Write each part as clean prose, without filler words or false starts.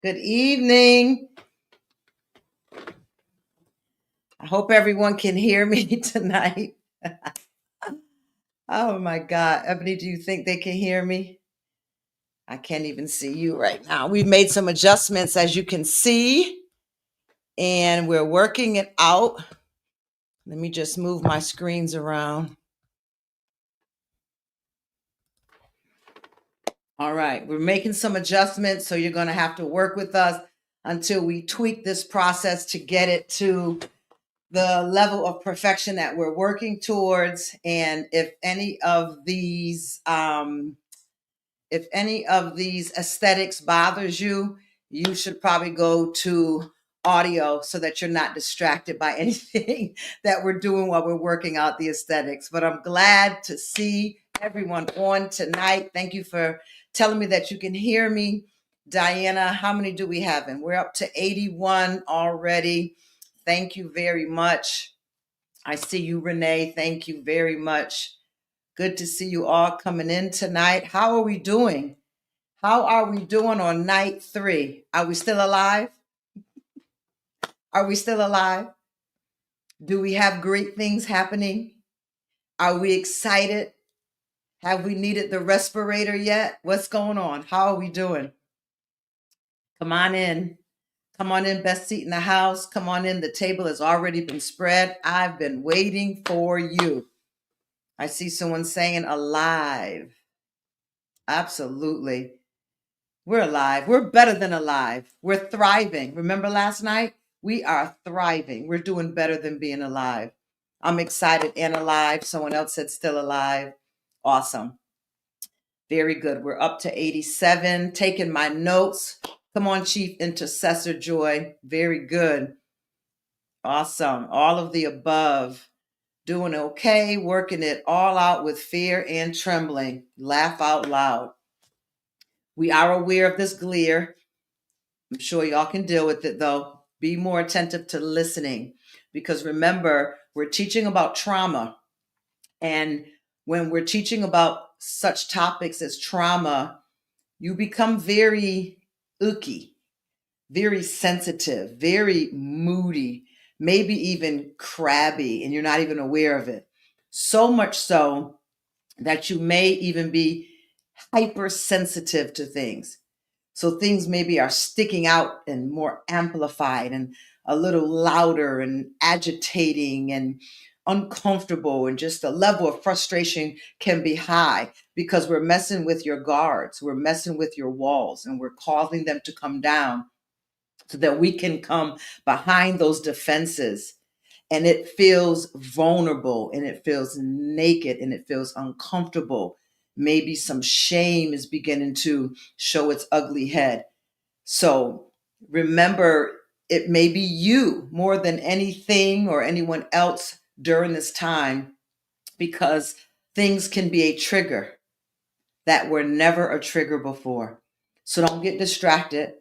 Good evening. I hope everyone can hear me tonight. Oh my God. Ebony, do you think they can hear me? I can't even see you right now. We've made some adjustments, as you can see, and we're working it out. Let me just move my screens around. All right, we're making some adjustments, so you're going to have to work with us until we tweak this process to get it to the level of perfection that we're working towards. And if any of these aesthetics bothers you, you should probably go to audio so that you're not distracted by anything that we're doing while we're working out the aesthetics. But I'm glad to see everyone on tonight. Thank you for telling me that you can hear me. Diana, how many do we have in? We're up to 81 already. Thank you very much. I see you, Renee. Thank you very much. Good to see you all coming in tonight. How are we doing? How are we doing on night 3? Are we still alive? Are we still alive? Do we have great things happening? Are we excited? Have we needed the respirator yet? What's going on? How are we doing? Come on in. Come on in, best seat in the house. Come on in. The table has already been spread. I've been waiting for you. I see someone saying alive. Absolutely. We're alive. We're better than alive. We're thriving. Remember last night? We are thriving. We're doing better than being alive. I'm excited and alive. Someone else said still alive. Awesome. Very good. We're up to 87. Taking my notes. Come on, Chief Intercessor Joy. Very good. Awesome. All of the above. Doing okay. Working it all out with fear and trembling. Laugh out loud. We are aware of this glare. I'm sure y'all can deal with it though. Be more attentive to listening, because remember, we're teaching about trauma. And when we're teaching about such topics as trauma, you become very icky, very sensitive, very moody, maybe even crabby, and you're not even aware of it. So much so that you may even be hypersensitive to things. So things maybe are sticking out and more amplified and a little louder and agitating and uncomfortable, and just the level of frustration can be high because we're messing with your guards, we're messing with your walls, and we're causing them to come down so that we can come behind those defenses. And it feels vulnerable and it feels naked and it feels uncomfortable. Maybe some shame is beginning to show its ugly head. So remember, it may be you more than anything or anyone else during this time, because things can be a trigger that were never a trigger before. So don't get distracted.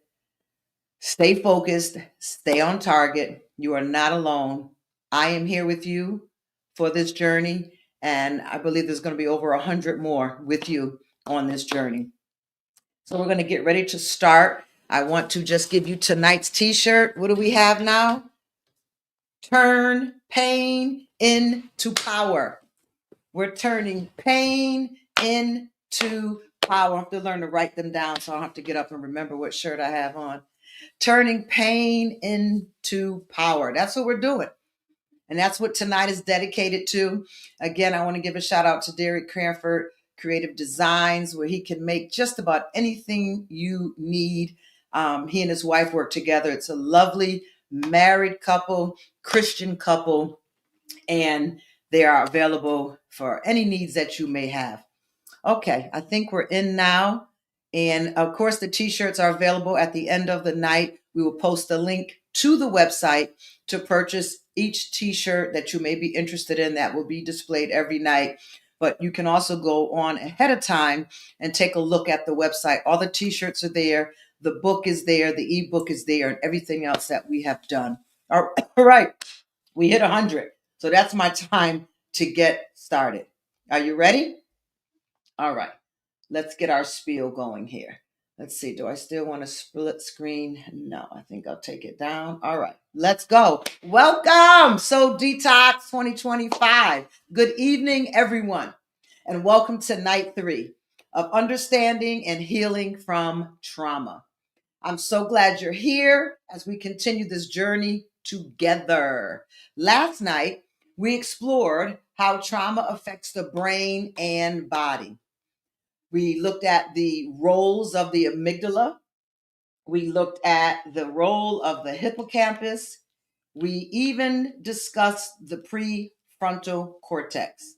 Stay focused, stay on target. You are not alone. I am here with you for this journey, and I believe there's going to be over 100 more with you on this journey. So we're going to get ready to start. I want to just give you tonight's t-shirt. What do we have now? Turn pain into power. We're turning pain into power. I have to learn to write them down so I don't have to get up and remember what shirt I have on. Turning pain into power. That's what we're doing. And that's what tonight is dedicated to. Again, I want to give a shout out to Derek Cranford Creative Designs, where he can make just about anything you need. He and his wife work together. It's a lovely married couple, Christian couple, and they are available for any needs that you may have. Okay, I think we're in now. And of course, the t-shirts are available at the end of the night. We will post a link to the website to purchase each t-shirt that you may be interested in. That will be displayed every night. But you can also go on ahead of time and take a look at the website. All the t-shirts are there. The book is there. The ebook is there, and everything else that we have done. All right. We hit 100. So that's my time to get started. Are you ready? All right. Let's get our spiel going here. Let's see. Do I still want to split screen? No, I think I'll take it down. All right, let's go. Welcome. So Detox 2025. Good evening, everyone. And welcome to night 3 of understanding and healing from trauma. I'm so glad you're here as we continue this journey together. Last night, we explored how trauma affects the brain and body. We looked at the roles of the amygdala. We looked at the role of the hippocampus. We even discussed the prefrontal cortex.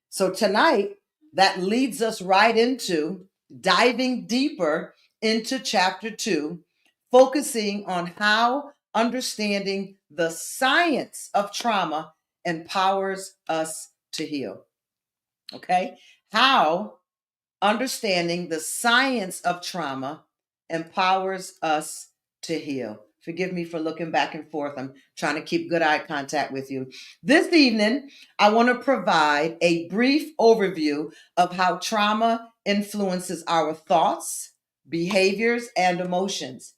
So tonight, that leads us right into diving deeper into chapter 2, focusing on how understanding the science of trauma empowers us to heal. Okay? How understanding the science of trauma empowers us to heal. Forgive me for looking back and forth. I'm trying to keep good eye contact with you. This evening, I want to provide a brief overview of how trauma influences our thoughts, behaviors, and emotions,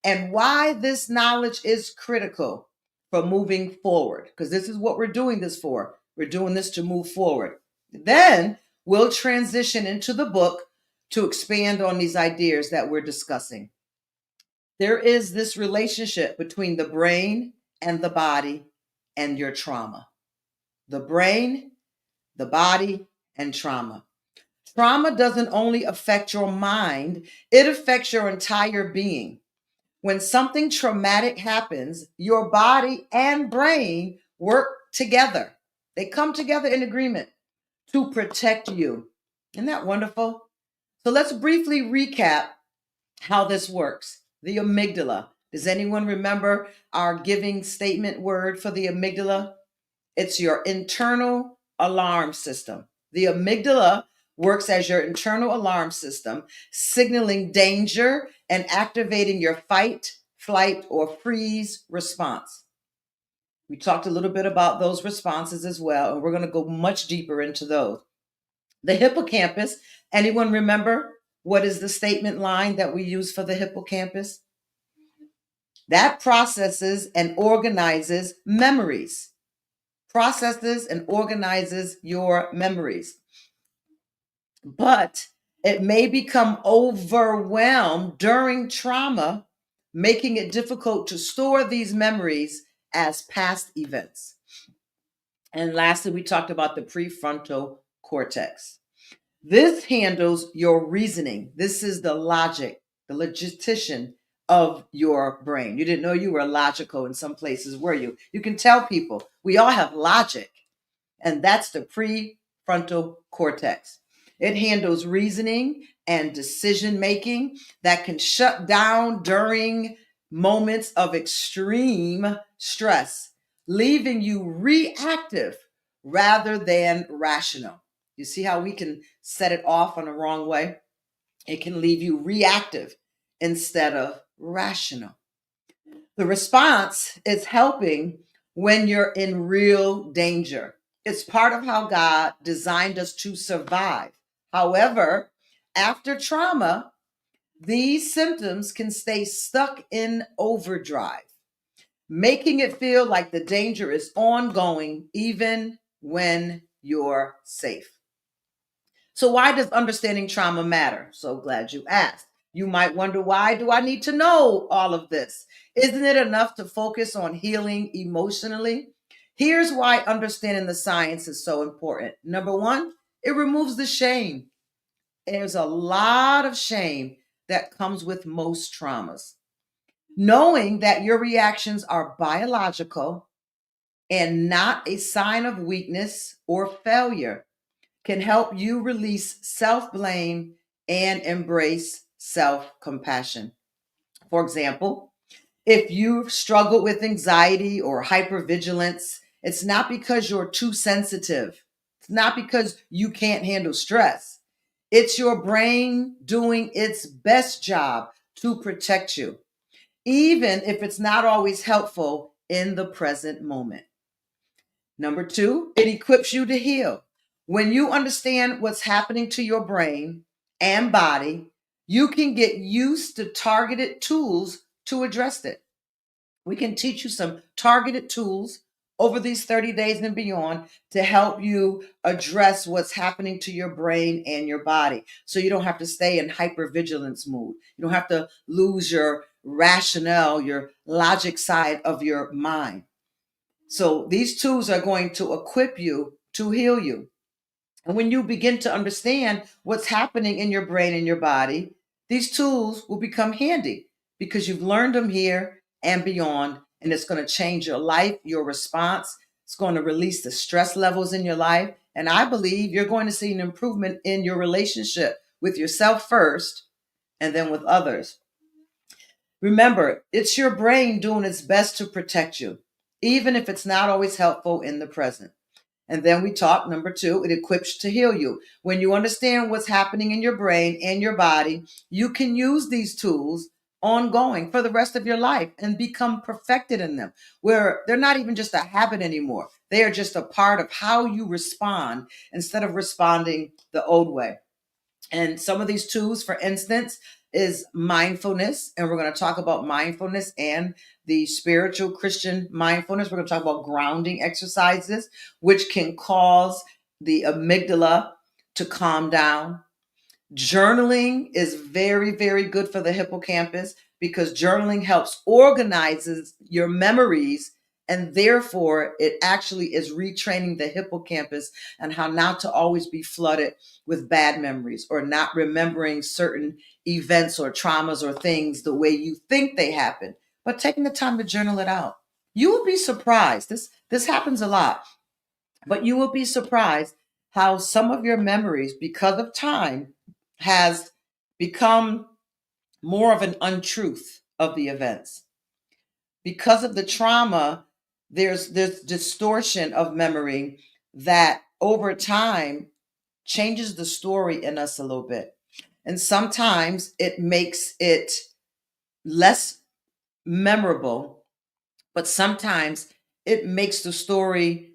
and why this knowledge is critical for moving forward, because this is what we're doing this for. We're doing this to move forward. Then we'll transition into the book to expand on these ideas that we're discussing. There is this relationship between the brain and the body and your trauma. The brain, the body, and trauma. Trauma doesn't only affect your mind, it affects your entire being. When something traumatic happens, your body and brain work together. They come together in agreement to protect you. Isn't that wonderful? So let's briefly recap how this works. The amygdala. Does anyone remember our giving statement word for the amygdala? It's your internal alarm system. The amygdala works as your internal alarm system, signaling danger and activating your fight, flight, or freeze response. We talked a little bit about those responses as well, and we're going to go much deeper into those. The hippocampus, anyone remember what is the statement line that we use for the hippocampus? That processes and organizes memories. Processes and organizes your memories. But it may become overwhelmed during trauma, making it difficult to store these memories as past events. And lastly, we talked about the prefrontal cortex. This handles your reasoning. This is the logic, the logistician of your brain. You didn't know you were logical in some places, were you? You can tell people we all have logic, and that's the prefrontal cortex. It handles reasoning and decision making that can shut down during moments of extreme stress, leaving you reactive rather than rational. You see how we can set it off on the wrong way? It can leave you reactive instead of rational. The response is helping when you're in real danger. It's part of how God designed us to survive. However, after trauma, these symptoms can stay stuck in overdrive, making it feel like the danger is ongoing even when you're safe. So why does understanding trauma matter? So glad you asked. You might wonder, why do I need to know all of this? Isn't it enough to focus on healing emotionally? Here's why understanding the science is so important. Number one, it removes the shame. There's a lot of shame that comes with most traumas. Knowing that your reactions are biological and not a sign of weakness or failure can help you release self-blame and embrace self-compassion. For example, if you've struggled with anxiety or hypervigilance, it's not because you're too sensitive. It's not because you can't handle stress. It's your brain doing its best job to protect you, even if it's not always helpful in the present moment. Number two, it equips you to heal. When you understand what's happening to your brain and body, You can get used to targeted tools to address it. We can teach you some targeted tools over these 30 days and beyond to help you address what's happening to your brain and your body. So you don't have to stay in hypervigilance mood. You don't have to lose your rationale, your logic side of your mind. So these tools are going to equip you to heal you. And when you begin to understand what's happening in your brain and your body, these tools will become handy because you've learned them here and beyond. And it's going to change your life, your response. It's going to release the stress levels in your life. And I believe you're going to see an improvement in your relationship with yourself first and then with others. Remember, it's your brain doing its best to protect you, even if it's not always helpful in the present. And then we talk number 2, it equips to heal you. When you understand what's happening in your brain and your body, you can use these tools ongoing for the rest of your life and become perfected in them, where they're not even just a habit anymore. They are just a part of how you respond instead of responding the old way. And some of these tools, for instance, is mindfulness. And we're going to talk about mindfulness and the spiritual Christian mindfulness. We're going to talk about grounding exercises, which can cause the amygdala to calm down. Journaling is very, very good for the hippocampus because journaling helps organizes your memories, and therefore it actually is retraining the hippocampus and how not to always be flooded with bad memories or not remembering certain events or traumas or things the way you think they happen, but taking the time to journal it out. You will be surprised. This happens a lot, but you will be surprised how some of your memories, because of time, has become more of an untruth of the events. Because of the trauma, there's this distortion of memory that over time changes the story in us a little bit. And sometimes it makes it less memorable, but sometimes it makes the story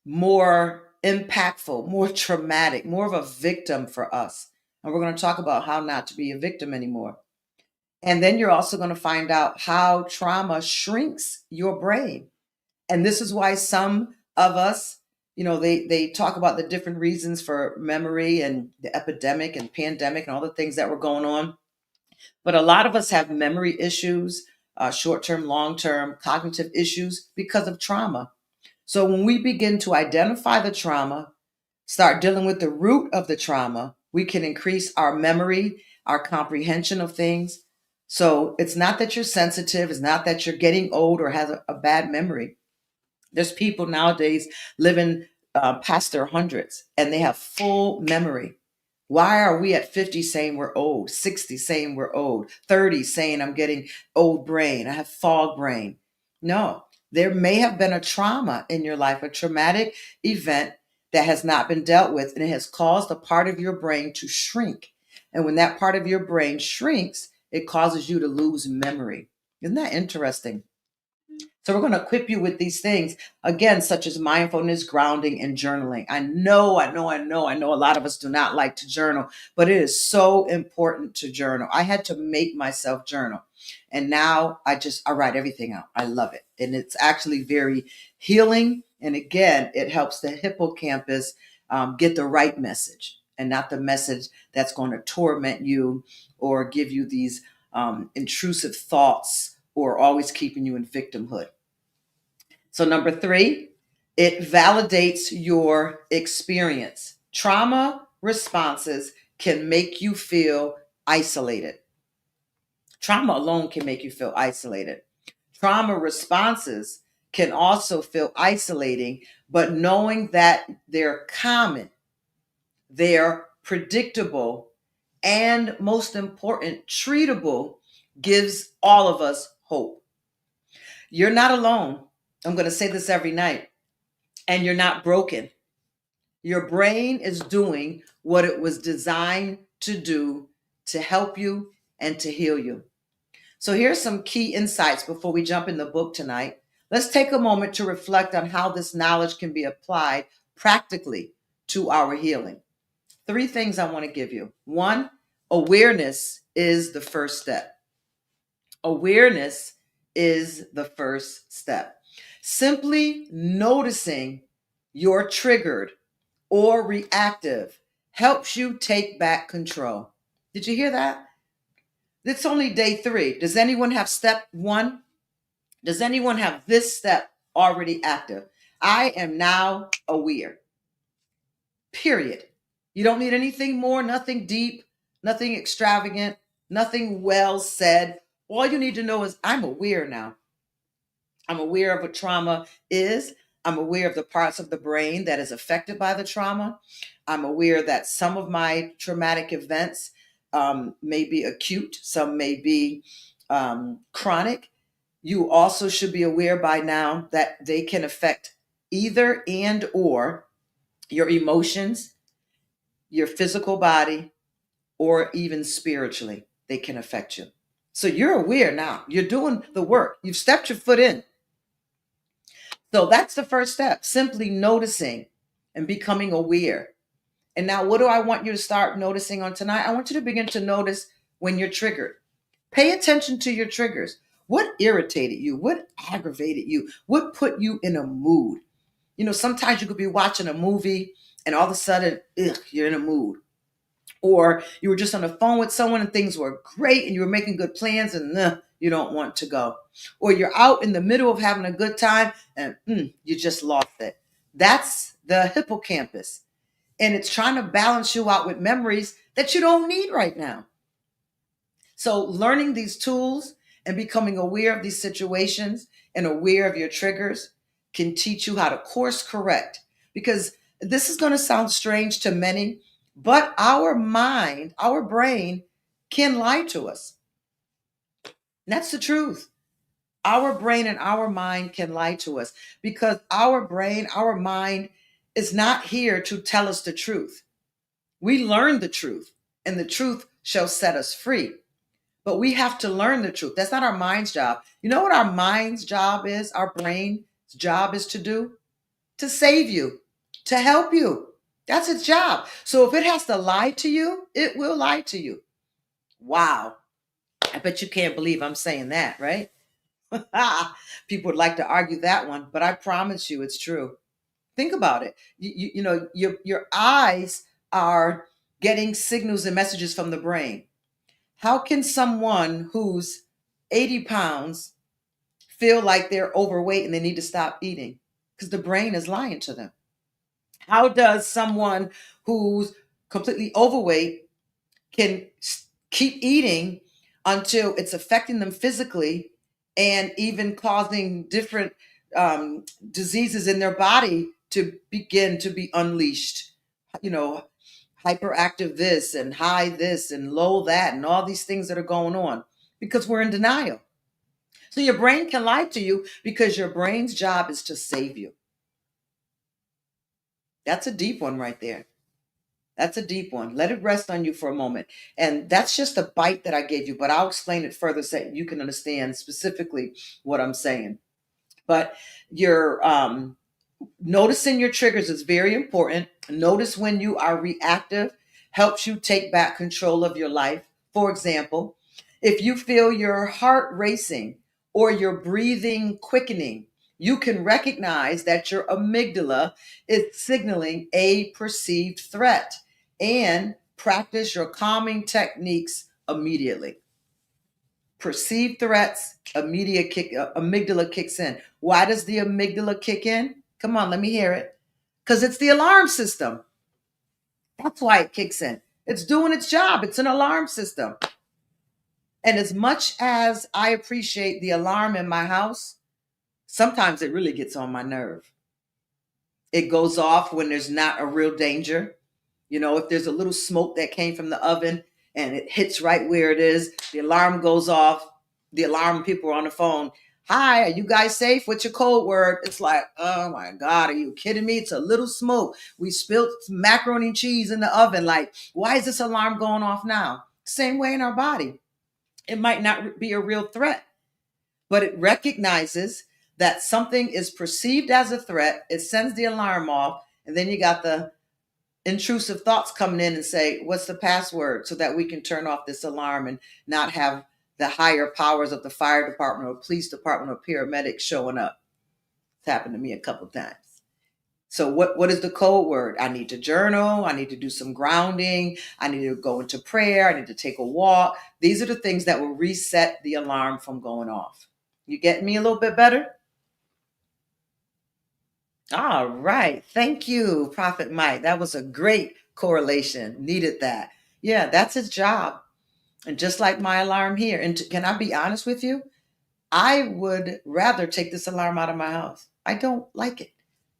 more impactful, more traumatic, more of a victim for us. And we're going to talk about how not to be a victim anymore. And then you're also going to find out how trauma shrinks your brain. And this is why some of us, they talk about the different reasons for memory and the epidemic and pandemic and all the things that were going on. But a lot of us have memory issues, short-term, long-term cognitive issues because of trauma. So when we begin to identify the trauma, start dealing with the root of the trauma, we can increase our memory, our comprehension of things. So it's not that you're sensitive, it's not that you're getting old or have a bad memory. There's people nowadays living past their hundreds and they have full memory. Why are we at 50 saying we're old, 60 saying we're old, 30 saying I'm getting old brain, I have fog brain? No, there may have been a trauma in your life, a traumatic event that has not been dealt with, and it has caused a part of your brain to shrink. And when that part of your brain shrinks, it causes you to lose memory. Isn't that interesting? So we're going to equip you with these things, again, such as mindfulness, grounding, and journaling. I know a lot of us do not like to journal, but it is so important to journal. I had to make myself journal. And now I write everything out. I love it. And it's actually very healing. And again, it helps the hippocampus get the right message and not the message that's going to torment you or give you these intrusive thoughts or always keeping you in victimhood. So number 3, it validates your experience. Trauma responses can make you feel isolated. Trauma alone can make you feel isolated. Trauma responses can also feel isolating, but knowing that they're common, they're predictable, and most important, treatable gives all of us hope. You're not alone. I'm going to say this every night. And you're not broken. Your brain is doing what it was designed to do to help you and to heal you. So here's some key insights before we jump in the book tonight. Let's take a moment to reflect on how this knowledge can be applied practically to our healing. 3 things I want to give you. 1, Awareness is the first step. Awareness is the first step. Simply noticing you're triggered or reactive helps you take back control. Did you hear that? It's only day 3. Does anyone have step 1? Does anyone have this step already active? I am now aware. Period. You don't need anything more, nothing deep, nothing extravagant, nothing well said. All you need to know is I'm aware now. I'm aware of what trauma is. I'm aware of the parts of the brain that is affected by the trauma. I'm aware that some of my traumatic events may be acute, some may be chronic. You also should be aware by now that they can affect either and or your emotions, your physical body, or even spiritually. They can affect you. So you're aware now. You're doing the work. You've stepped your foot in. So that's the first step, simply noticing and becoming aware. And now, what do I want you to start noticing on tonight? I want you to begin to notice when you're triggered. Pay attention to your triggers. What irritated you? What aggravated you? What put you in a mood? Sometimes you could be watching a movie and all of a sudden, you're in a mood. Or you were just on the phone with someone and things were great and you were making good plans and you don't want to go. Or you're out in the middle of having a good time and you just lost it. That's the hippocampus. And it's trying to balance you out with memories that you don't need right now. So learning these tools and becoming aware of these situations and aware of your triggers can teach you how to course correct. Because this is going to sound strange to many, but our mind, our brain can lie to us. That's the truth. Our brain and our mind can lie to us because our brain, our mind is not here to tell us the truth. We learn the truth and the truth shall set us free. But we have to learn the truth. That's not our mind's job. You know what our mind's job is? Our brain's job is to do? To save you, to help you. That's its job. So if it has to lie to you, it will lie to you. Wow. I bet you can't believe I'm saying that, right? People would like to argue that one, but I promise you it's true. Think about it. Your eyes are getting signals and messages from the brain. How can someone who's 80 pounds feel like they're overweight and they need to stop eating? Because the brain is lying to them. How does someone who's completely overweight can keep eating until it's affecting them physically and even causing different diseases in their body to begin to be unleashed? Hyperactive this and high this and low that and all these things that are going on because we're in denial. So your brain can lie to you because your brain's job is to save you. That's a deep one right there. That's a deep one. Let it rest on you for a moment. And that's just a bite that I gave you, but I'll explain it further so you can understand specifically what I'm saying. But your noticing your triggers is very important. Notice when you are reactive, helps you take back control of your life. For example, if you feel your heart racing or your breathing quickening, you can recognize that your amygdala is signaling a perceived threat and practice your calming techniques immediately. Perceived threats, amygdala kicks in. Why does the amygdala kick in? Come on, let me hear it. Because it's the alarm system. That's why it kicks in. It's doing its job. It's an alarm system. And as much as I appreciate the alarm in my house, sometimes it really gets on my nerve. It goes off when there's not a real danger. If there's a little smoke that came from the oven and it hits right where it is, the alarm goes off. The alarm people are on the phone. Hi, are you guys safe? What's your code word? It's like, oh my God, are you kidding me? It's a little smoke. We spilled macaroni and cheese in the oven. Like, why is this alarm going off now? Same way in our body. It might not be a real threat, but it recognizes that something is perceived as a threat. It sends the alarm off. And then you got the intrusive thoughts coming in and say, what's the password, so that we can turn off this alarm and not have the higher powers of the fire department or police department or paramedics showing up. It's happened to me a couple times. So what is the code word? I need to journal. I need to do some grounding. I need to go into prayer. I need to take a walk. These are the things that will reset the alarm from going off. You getting me a little bit better? All right. Thank you, Prophet Mike. That was a great correlation. Needed that. Yeah, that's his job. And just like my alarm here. And can I be honest with you? I would rather take this alarm out of my house. I don't like it.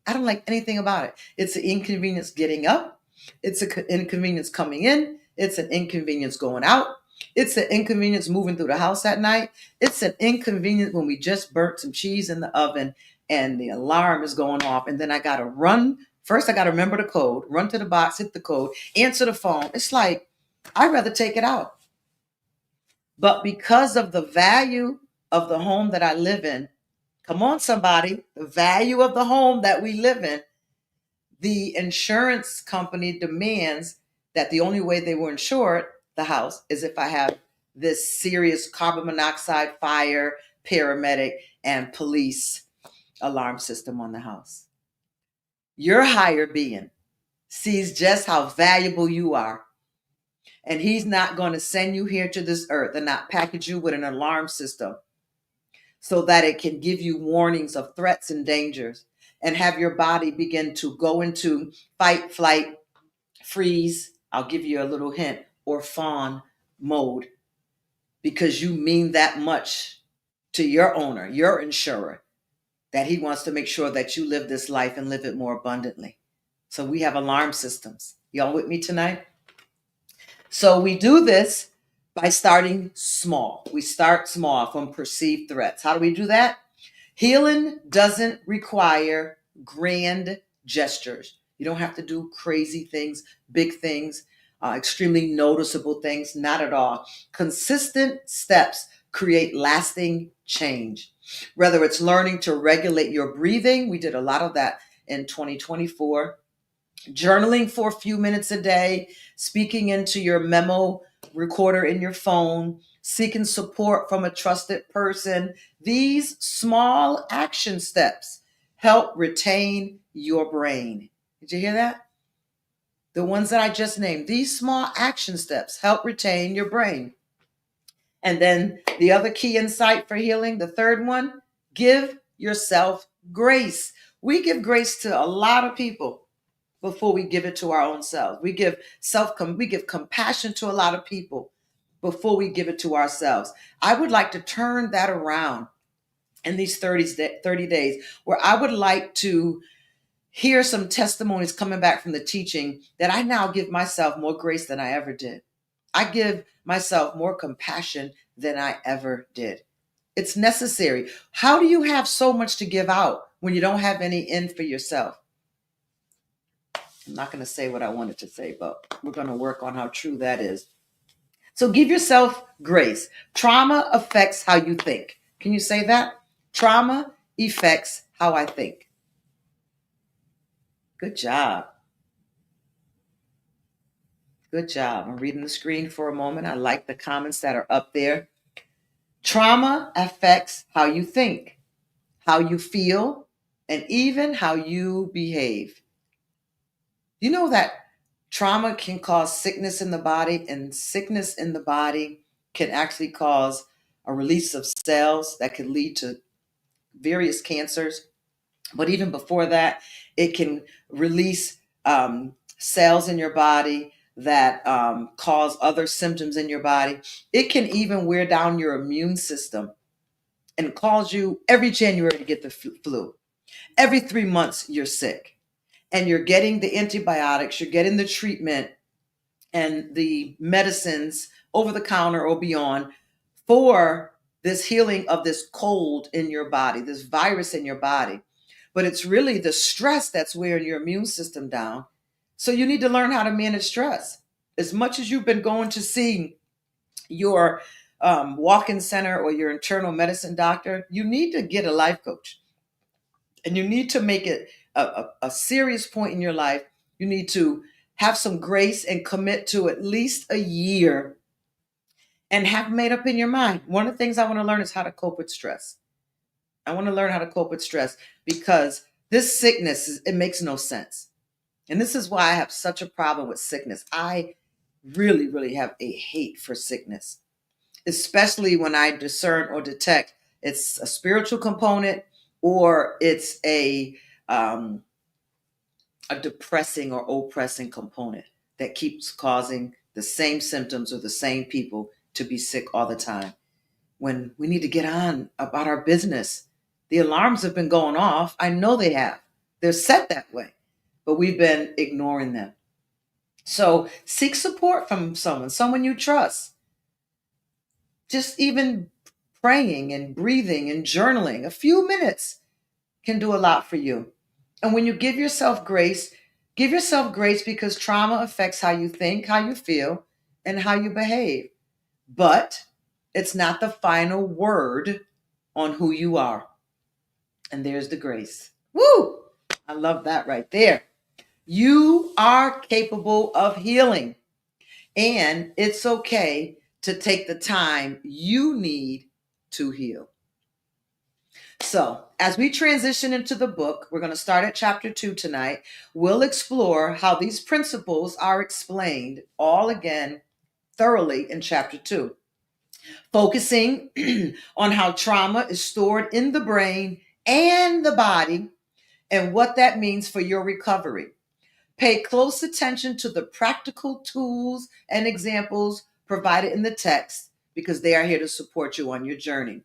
I don't like anything about it. It's an inconvenience getting up. It's an inconvenience coming in. It's an inconvenience going out. It's an inconvenience moving through the house at night. It's an inconvenience when we just burnt some cheese in the oven and the alarm is going off. And then I got to run. First, I got to remember the code, run to the box, hit the code, answer the phone. It's like, I'd rather take it out. But because of the value of the home that I live in, come on, somebody, the value of the home that we live in, the insurance company demands that the only way they will insure the house is if I have this serious carbon monoxide, fire, paramedic, and police alarm system on the house. Your higher being sees just how valuable you are. And he's not going to send you here to this earth and not package you with an alarm system so that it can give you warnings of threats and dangers and have your body begin to go into fight, flight, freeze. I'll give you a little hint, or fawn mode, because you mean that much to your owner, your insurer, that he wants to make sure that you live this life and live it more abundantly. So we have alarm systems. Y'all with me tonight? So we do this by starting small. We start small from perceived threats. How do we do that? Healing doesn't require grand gestures. You don't have to do crazy things, big things, extremely noticeable things. Not at all. Consistent steps create lasting change. Whether it's learning to regulate your breathing, we did a lot of that in 2024. Journaling for a few minutes a day, speaking into your memo recorder in your phone, seeking support from a trusted person. These small action steps help retain your brain. Did you hear that? The ones that I just named, these small action steps help retain your brain. And then the other key insight for healing, the third one, give yourself grace. We give grace to a lot of people before we give it to our own selves. We give compassion to a lot of people before we give it to ourselves. I would like to turn that around in these 30 days, where I would like to hear some testimonies coming back from the teaching that I now give myself more grace than I ever did. I give myself more compassion than I ever did. It's necessary. How do you have so much to give out when you don't have any in for yourself? I'm not going to say what I wanted to say, but we're going to work on how true that is. So give yourself grace. Trauma affects how you think. Can you say that? Trauma affects how I think. Good job. Good job. I'm reading the screen for a moment. I like the comments that are up there. Trauma affects how you think, how you feel, and even how you behave. You know that trauma can cause sickness in the body, and sickness in the body can actually cause a release of cells that could lead to various cancers. But even before that, it can release cells in your body that cause other symptoms in your body. It can even wear down your immune system and cause you every January to get the flu. Every 3 months, you're sick. And you're getting the antibiotics, you're getting the treatment and the medicines over the counter or beyond for this healing of this cold in your body, this virus in your body. But it's really the stress that's wearing your immune system down. So you need to learn how to manage stress. As much as you've been going to see your walk-in center or your internal medicine doctor, you need to get a life coach. And you need to make it a serious point in your life. You need to have some grace and commit to at least a year and have made up in your mind. One of the things I want to learn is how to cope with stress. I want to learn how to cope with stress because this sickness, it makes no sense. And this is why I have such a problem with sickness. I really, really have a hate for sickness, especially when I discern or detect it's a spiritual component or it's a depressing or oppressing component that keeps causing the same symptoms or the same people to be sick all the time. When we need to get on about our business, the alarms have been going off. I know they have. They're set that way, but we've been ignoring them. So seek support from someone you trust. Just even praying and breathing and journaling, a few minutes can do a lot for you. And when you give yourself grace because trauma affects how you think, how you feel, and how you behave. But it's not the final word on who you are. And there's the grace. Woo! I love that right there. You are capable of healing. And it's okay to take the time you need to heal. So, as we transition into the book, we're going to start at chapter 2 tonight. We'll explore how these principles are explained all again thoroughly in chapter 2, focusing on how trauma is stored in the brain and the body and what that means for your recovery. Pay close attention to the practical tools and examples provided in the text because they are here to support you on your journey.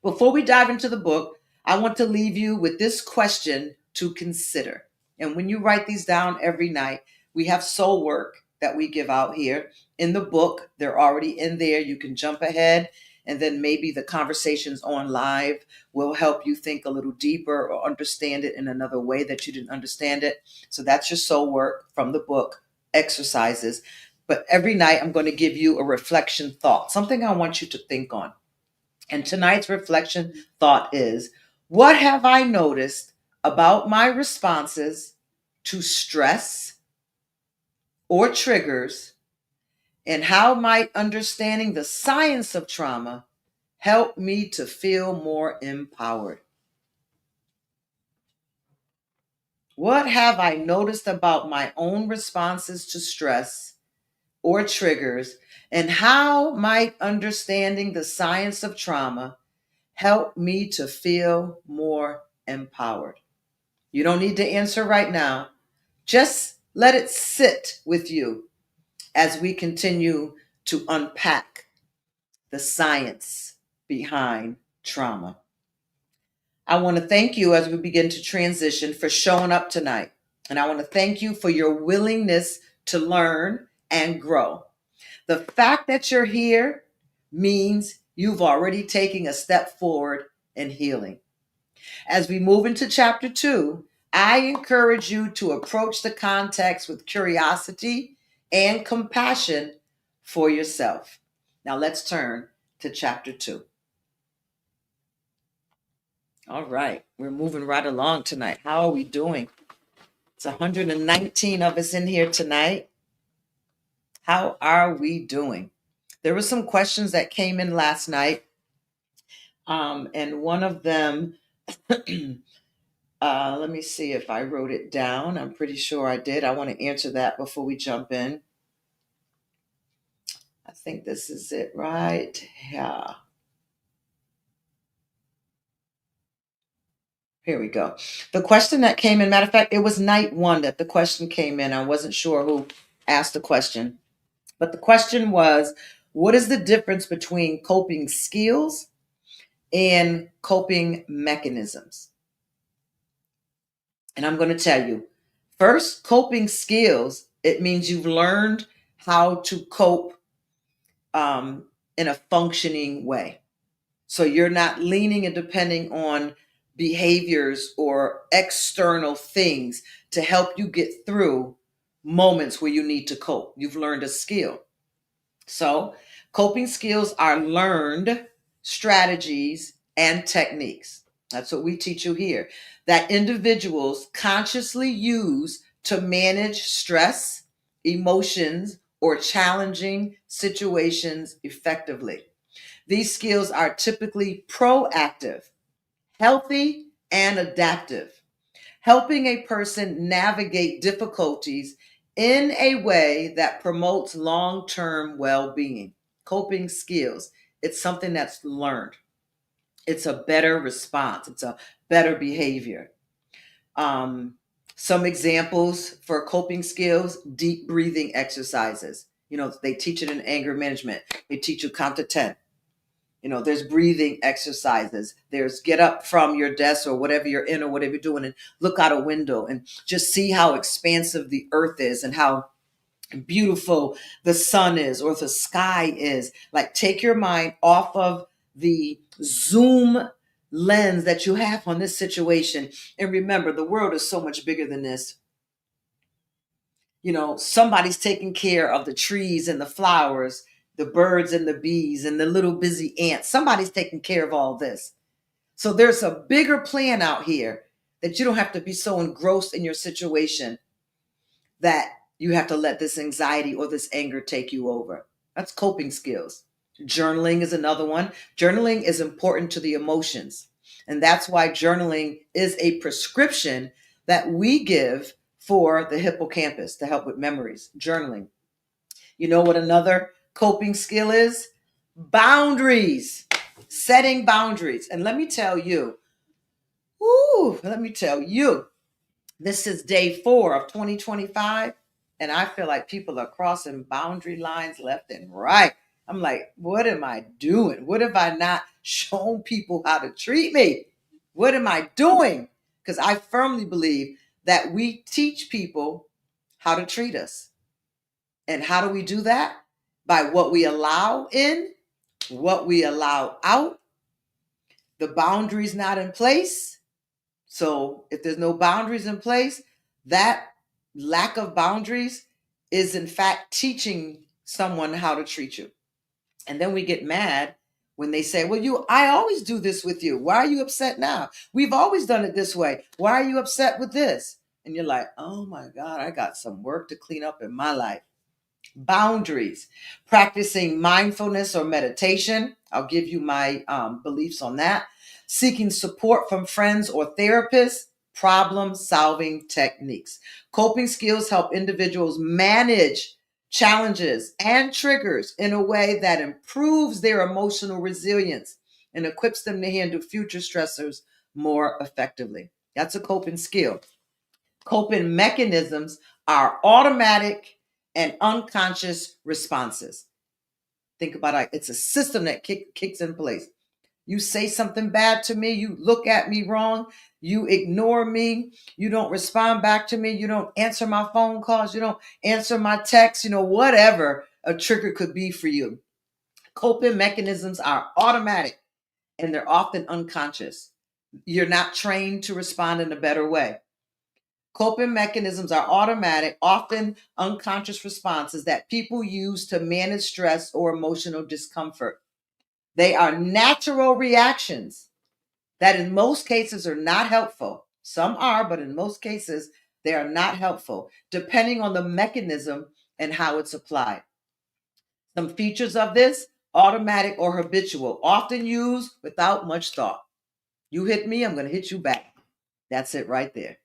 Before we dive into the book, I want to leave you with this question to consider. And when you write these down every night, we have soul work that we give out here. In the book, they're already in there. You can jump ahead, and then maybe the conversations on live will help you think a little deeper or understand it in another way that you didn't understand it. So that's your soul work from the book, exercises. But every night, I'm going to give you a reflection thought, something I want you to think on. And tonight's reflection thought is, what have I noticed about my responses to stress or triggers, and how might understanding the science of trauma help me to feel more empowered? What have I noticed about my own responses to stress or triggers, and how might understanding the science of trauma help me to feel more empowered? You don't need to answer right now. Just let it sit with you as we continue to unpack the science behind trauma. I want to thank you as we begin to transition for showing up tonight. And I want to thank you for your willingness to learn and grow. The fact that you're here means you've already taken a step forward in healing. As we move into chapter 2, I encourage you to approach the context with curiosity and compassion for yourself. Now let's turn to chapter 2. All right, we're moving right along tonight. How are we doing? It's 119 of us in here tonight. How are we doing? There were some questions that came in last night. And one of them, let me see if I wrote it down. I'm pretty sure I did. I want to answer that before we jump in. I think this is it right. Yeah. Here we go. The question that came in, matter of fact, it was night 1 that the question came in. I wasn't sure who asked the question. But the question was, what is the difference between coping skills and coping mechanisms? And I'm going to tell you, first, coping skills, it means you've learned how to cope in a functioning way. So you're not leaning and depending on behaviors or external things to help you get through moments where you need to cope. You've learned a skill. So coping skills are learned strategies and techniques. That's what we teach you here, that individuals consciously use to manage stress, emotions, or challenging situations effectively. These skills are typically proactive, healthy, and adaptive, helping a person navigate difficulties in a way that promotes long term well being. Coping skills, it's something that's learned, it's a better response, it's a better behavior. Um, some examples for coping skills: deep breathing exercises. You know, they teach it in anger management, they teach you count to 10. You know, there's breathing exercises. There's get up from your desk or whatever you're in or whatever you're doing and look out a window and just see how expansive the earth is and how beautiful the sun is or the sky is. Like, take your mind off of the zoom lens that you have on this situation. And remember, the world is so much bigger than this. You know, somebody's taking care of the trees and the flowers, the birds and the bees and the little busy ants. Somebody's taking care of all this. So there's a bigger plan out here that you don't have to be so engrossed in your situation that you have to let this anxiety or this anger take you over. That's coping skills. Journaling is another one. Journaling is important to the emotions. And that's why journaling is a prescription that we give for the hippocampus to help with memories. Journaling. You know what another coping skill is? Boundaries. Setting boundaries. And let me tell you, this is day 4 of 2025. And I feel like people are crossing boundary lines left and right. I'm like, what am I doing? What have I not shown people how to treat me? What am I doing? Because I firmly believe that we teach people how to treat us. And how do we do that? By what we allow in, what we allow out, the boundaries not in place. So if there's no boundaries in place, that lack of boundaries is in fact teaching someone how to treat you. And then we get mad when they say, well, I always do this with you. Why are you upset now? We've always done it this way. Why are you upset with this? And you're like, oh my God, I got some work to clean up in my life. Boundaries, practicing mindfulness or meditation. I'll give you my beliefs on that. Seeking support from friends or therapists, problem solving techniques. Coping skills help individuals manage challenges and triggers in a way that improves their emotional resilience and equips them to handle future stressors more effectively. That's a coping skill. Coping mechanisms are automatic and unconscious responses. Think about it. It's a system that kicks in place. You say something bad to me, you look at me wrong, you ignore me, you don't respond back to me, you don't answer my phone calls, you don't answer my texts, whatever a trigger could be for you. Coping mechanisms are automatic and they're often unconscious. You're not trained to respond in a better way. Coping mechanisms are automatic, often unconscious responses that people use to manage stress or emotional discomfort. They are natural reactions that in most cases are not helpful. Some are, but in most cases, they are not helpful, depending on the mechanism and how it's applied. Some features of this: automatic or habitual, often used without much thought. You hit me, I'm going to hit you back. That's it right there.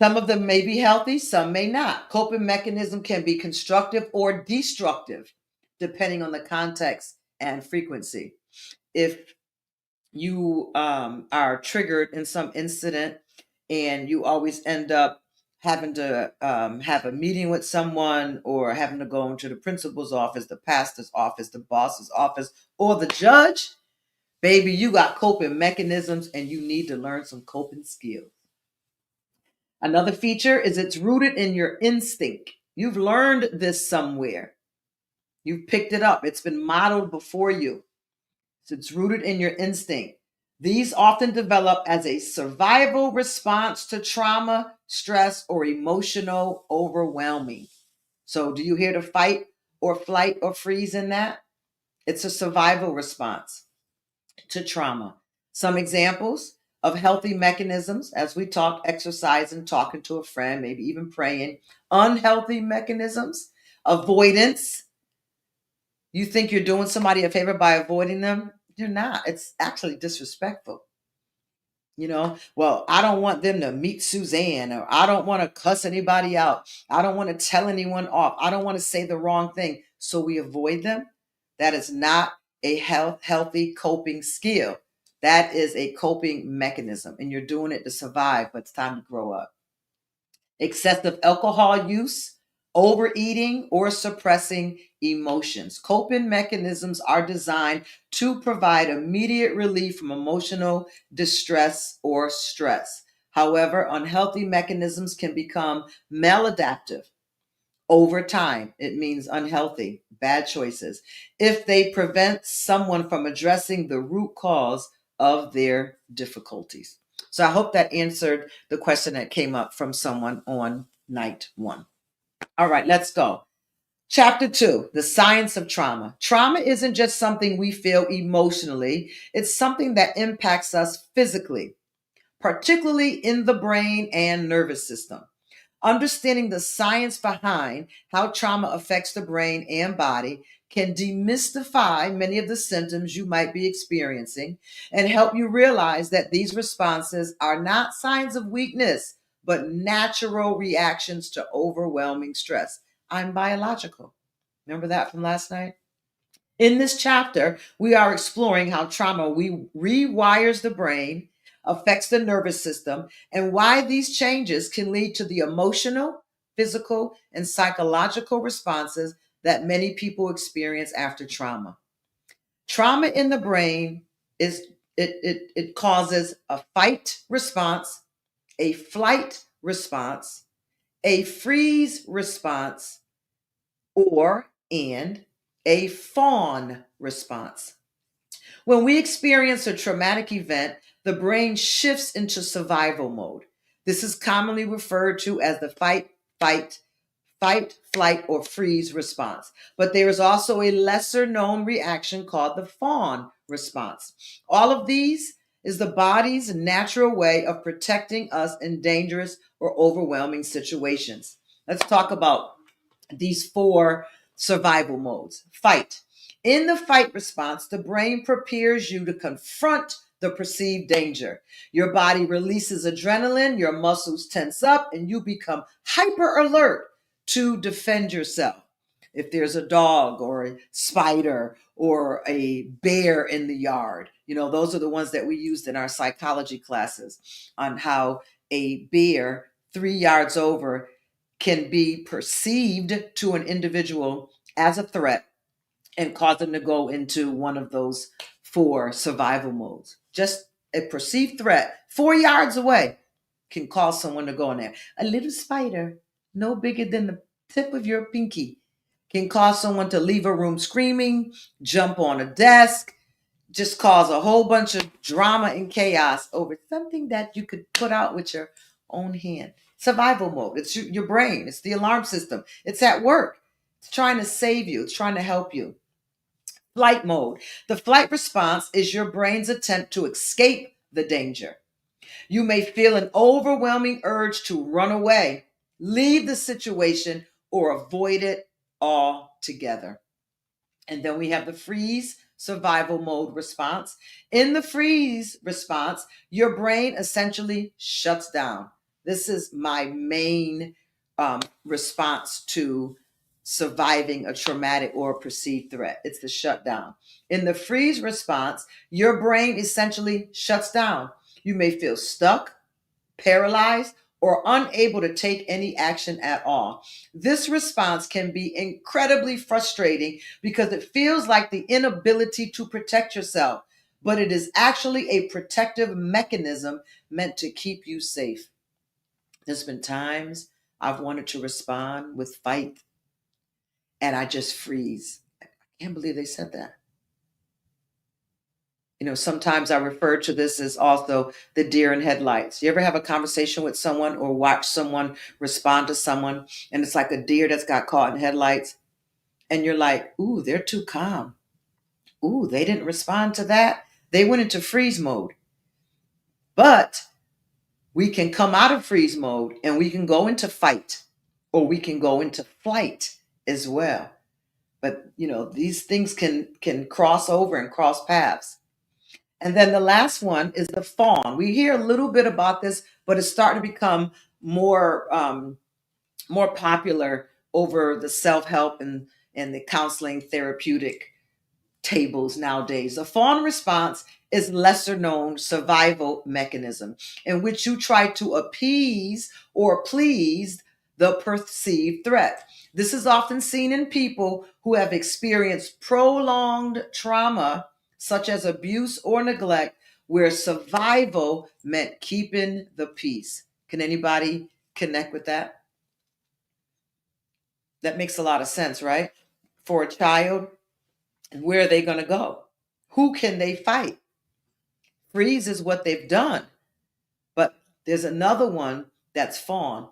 Some of them may be healthy, some may not. Coping mechanism can be constructive or destructive, depending on the context and frequency. If you are triggered in some incident and you always end up having to have a meeting with someone or having to go into the principal's office, the pastor's office, the boss's office, or the judge, baby, you got coping mechanisms and you need to learn some coping skills. Another feature is it's rooted in your instinct. You've learned this somewhere. You've picked it up. It's been modeled before you. So it's rooted in your instinct. These often develop as a survival response to trauma, stress, or emotional overwhelming. So do you hear the fight or flight or freeze in that? It's a survival response to trauma. Some examples: of healthy mechanisms, as we talked, exercising, talking to a friend, maybe even praying. Unhealthy mechanisms, avoidance. You think you're doing somebody a favor by avoiding them? You're not. It's actually disrespectful. Well, I don't want them to meet Suzanne, or I don't want to cuss anybody out. I don't want to tell anyone off. I don't want to say the wrong thing. So we avoid them. That is not a healthy coping skill. That is a coping mechanism, and you're doing it to survive, but it's time to grow up. Excessive alcohol use, overeating, or suppressing emotions. Coping mechanisms are designed to provide immediate relief from emotional distress or stress. However, unhealthy mechanisms can become maladaptive over time. It means unhealthy, bad choices, if they prevent someone from addressing the root cause of their difficulties. So I hope that answered the question that came up from someone on night one. All right, let's go. Chapter 2, the science of trauma. Trauma isn't just something we feel emotionally, it's something that impacts us physically, particularly in the brain and nervous system. Understanding the science behind how trauma affects the brain and body can demystify many of the symptoms you might be experiencing and help you realize that these responses are not signs of weakness, but natural reactions to overwhelming stress. I'm biological. Remember that from last night? In this chapter, we are exploring how trauma rewires the brain, affects the nervous system, and why these changes can lead to the emotional, physical, and psychological responses that many people experience after trauma. Trauma in the brain is it causes a fight response, a flight response, a freeze response, or and a fawn response. When we experience a traumatic event, the brain shifts into survival mode. This is commonly referred to as the fight, flight, or freeze response. But there is also a lesser known reaction called the fawn response. All of these is the body's natural way of protecting us in dangerous or overwhelming situations. Let's talk about these four survival modes. Fight. In the fight response, the brain prepares you to confront the perceived danger. Your body releases adrenaline, your muscles tense up, and you become hyper alert to defend yourself. If there's a dog or a spider or a bear in the yard, those are the ones that we used in our psychology classes on how a bear 3 yards over can be perceived to an individual as a threat and cause them to go into one of those four survival modes. Just a perceived threat 4 yards away can cause someone to go in there. A little spider, no bigger than the tip of your pinky, can cause someone to leave a room screaming, jump on a desk, just cause a whole bunch of drama and chaos over something that you could put out with your own hand. Survival mode. It's your brain. It's the alarm system. It's at work. It's trying to save you. It's trying to help you. Flight mode. The flight response is your brain's attempt to escape the danger. You may feel an overwhelming urge to run away, leave the situation, or avoid it altogether. And then we have the freeze survival mode response. In the freeze response, your brain essentially shuts down. This is my main response to surviving a traumatic or perceived threat. It's the shutdown. In the freeze response, your brain essentially shuts down. You may feel stuck, paralyzed, or unable to take any action at all. This response can be incredibly frustrating because it feels like the inability to protect yourself, but it is actually a protective mechanism meant to keep you safe. There's been times I've wanted to respond with fight and I just freeze. I can't believe they said that. Sometimes I refer to this as also the deer in headlights. You ever have a conversation with someone or watch someone respond to someone and it's like a deer that's got caught in headlights and you're like, ooh, they're too calm. Ooh, they didn't respond to that. They went into freeze mode. But we can come out of freeze mode and we can go into fight, or we can go into flight as well. But these things can cross over and cross paths. And then the last one is the fawn. We hear a little bit about this, but it's starting to become more popular over the self-help and the counseling therapeutic tables nowadays. The fawn response is lesser known survival mechanism in which you try to appease or please the perceived threat. This is often seen in people who have experienced prolonged trauma, such as abuse or neglect, where survival meant keeping the peace. Can anybody connect with that? That makes a lot of sense, right? For a child, where are they going to go? Who can they fight? Freeze is what they've done. But there's another one that's fawn,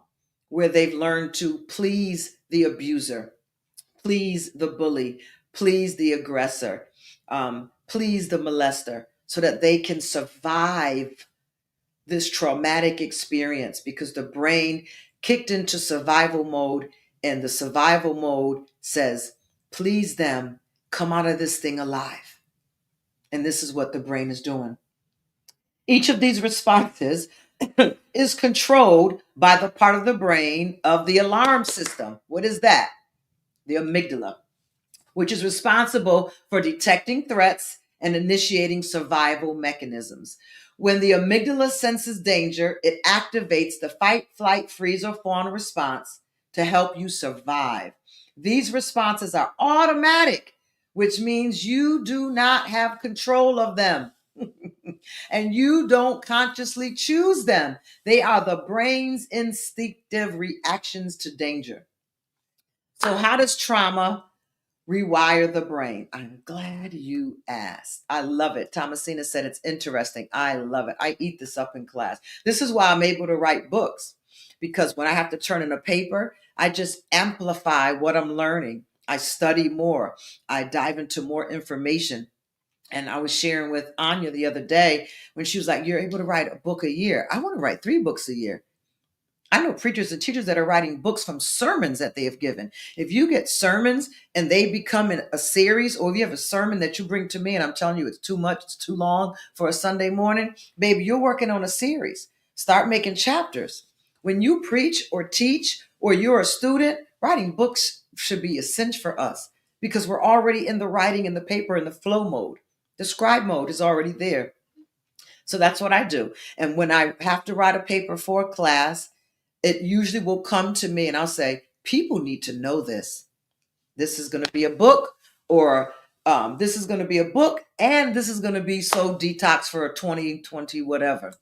where they've learned to please the abuser, please the bully, please the aggressor, please the molester, so that they can survive this traumatic experience, because the brain kicked into survival mode, and the survival mode says, please them, come out of this thing alive. And this is what the brain is doing. Each of these responses is controlled by the part of the brain of the alarm system. What is that? The amygdala, which is responsible for detecting threats and initiating survival mechanisms. When the amygdala senses danger, it activates the fight, flight, freeze, or fawn response to help you survive. These responses are automatic, which means you do not have control of them. And you don't consciously choose them. They are the brain's instinctive reactions to danger. So, how does trauma rewire the brain? I'm glad you asked. I love it. Thomasina said it's interesting. I love it. I eat this up in class. This is why I'm able to write books, because when I have to turn in a paper, I just amplify what I'm learning. I study more. I dive into more information. And I was sharing with Anya the other day when she was like, you're able to write a book a year. I want to write 3 books a year. I know preachers and teachers that are writing books from sermons that they have given. If you get sermons and they become in a series, or if you have a sermon that you bring to me and I'm telling you it's too much, it's too long for a Sunday morning, baby, you're working on a series. Start making chapters. When you preach or teach or you're a student, writing books should be essential for us, because we're already in the writing and the paper and the flow mode. The scribe mode is already there. So that's what I do. And when I have to write a paper for a class, it usually will come to me and I'll say, people need to know this. This is going to be a book, or this is going to be a book, and this is going to be so detox for a 2020 whatever.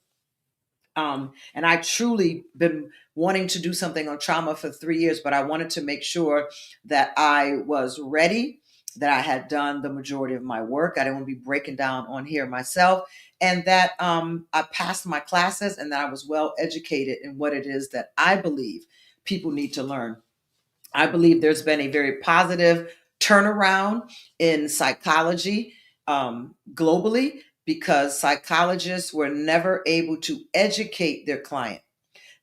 And I truly been wanting to do something on trauma for 3 years, but I wanted to make sure that I was ready, that I had done the majority of my work. I didn't want to be breaking down on here myself, and that I passed my classes, and that I was well educated in what it is that I believe people need to learn. I believe there's been a very positive turnaround in psychology globally, because psychologists were never able to educate their client.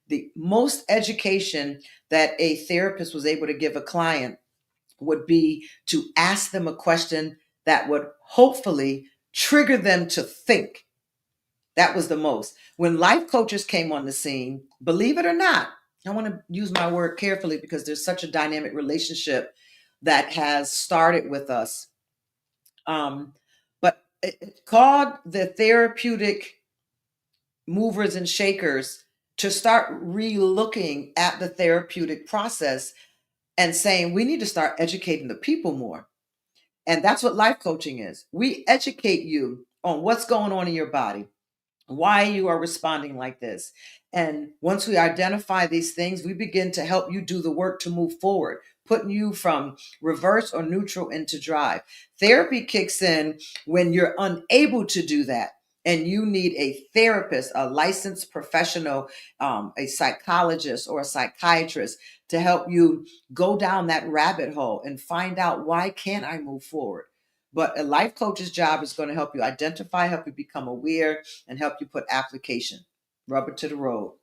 The most education that a therapist was able to give a client would be to ask them a question that would hopefully trigger them to think. That was the most. When life coaches came on the scene, believe it or not, I want to use my word carefully because there's such a dynamic relationship that has started with us. But it's called the therapeutic movers and shakers to start re-looking at the therapeutic process and saying we need to start educating the people more. And that's what life coaching is. We educate you on what's going on in your body, why you are responding like this. And once we identify these things, we begin to help you do the work to move forward, putting you from reverse or neutral into drive. Therapy kicks in when you're unable to do that. And you need a therapist, a licensed professional, a psychologist or a psychiatrist to help you go down that rabbit hole and find out, why can't I move forward? But a life coach's job is going to help you identify, help you become aware, and help you put application, rubber to the road.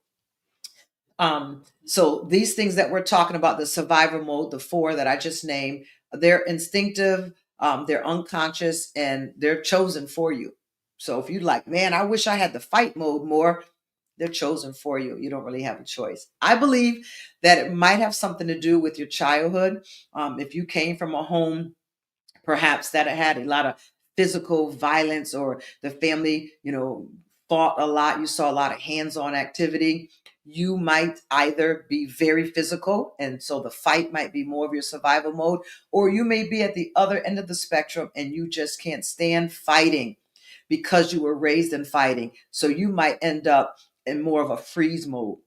So these things that we're talking about, the survivor mode, the four that I just named, they're instinctive, they're unconscious, and they're chosen for you. So if you're like, man, I wish I had the fight mode more, they're chosen for you. You don't really have a choice. I believe that it might have something to do with your childhood. If you came from a home perhaps that it had a lot of physical violence, or the family, fought a lot, you saw a lot of hands-on activity, you might either be very physical, and so the fight might be more of your survival mode, or you may be at the other end of the spectrum and you just can't stand fighting because you were raised in fighting. So you might end up in more of a freeze mode.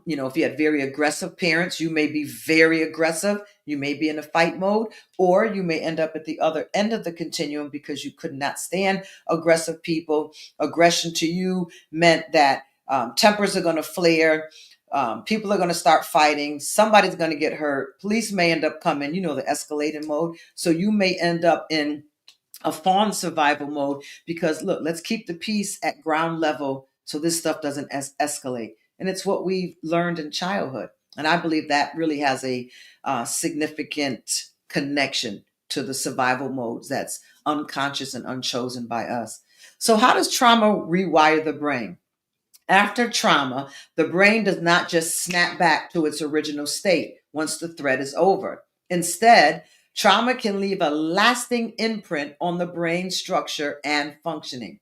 If you had very aggressive parents, you may be very aggressive. You may be in a fight mode, or you may end up at the other end of the continuum because you could not stand aggressive people. Aggression to you meant that tempers are going to flare. People are going to start fighting. Somebody's going to get hurt. Police may end up coming, the escalating mode. So you may end up in a fawn survival mode because, look, let's keep the peace at ground level so this stuff doesn't escalate. And it's what we learned in childhood. And I believe that really has a significant connection to the survival modes that's unconscious and unchosen by us. So how does trauma rewire the brain? After trauma, the brain does not just snap back to its original state once the threat is over. Instead, trauma can leave a lasting imprint on the brain structure and functioning.